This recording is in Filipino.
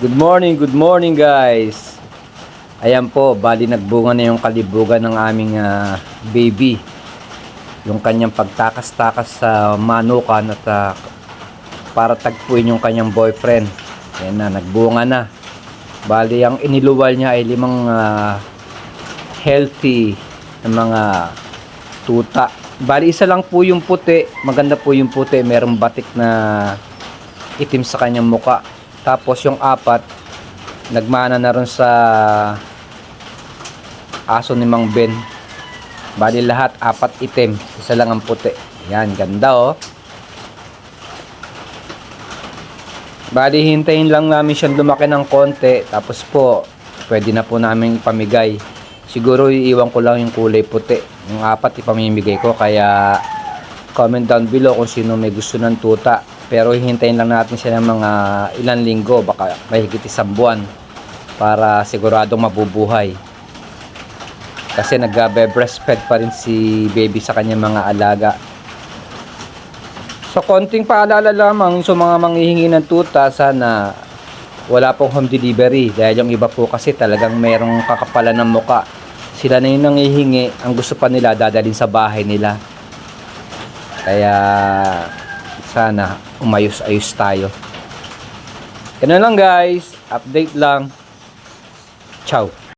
Good morning guys. Ayan po, bali nagbunga na yung kalibugan ng aming baby. Yung kanyang pagtakas-takas sa manukan at para tagpuin yung kanyang boyfriend. Ayan na, nagbunga na. Bali ang iniluwal niya ay 5 healthy na mga tuta. Bali isa lang po yung puti, maganda po yung puti, merong batik na itim sa kanyang muka. Tapos yung 4 nagmana na ron sa aso ni Mang Ben. Bali lahat 4 itim, isa lang ang puti. Yan, ganda oh. Bali hintayin lang namin siyang lumaki ng konti, tapos po pwede na po namin ipamigay. Siguro iiwan ko lang yung kulay puti. Yung 4 ipamimigay ko, kaya comment down below kung sino may gusto ng tuta. Pero hihintayin lang natin sila ng mga ilang linggo, baka mahigit 1 buwan, para siguradong mabubuhay. Kasi nagbe-breastfeed pa rin si baby sa kanyang mga alaga. So konting paalala lamang sa mga manghihingi ng tuta, sana wala pong home delivery. Dahil yung iba po kasi talagang merong kakapalan ng muka. Sila na yung nanghihingi, ang gusto pa nila dadalhin sa bahay nila. Kaya sana umayos-ayos tayo. Ganun lang guys, update lang. Ciao.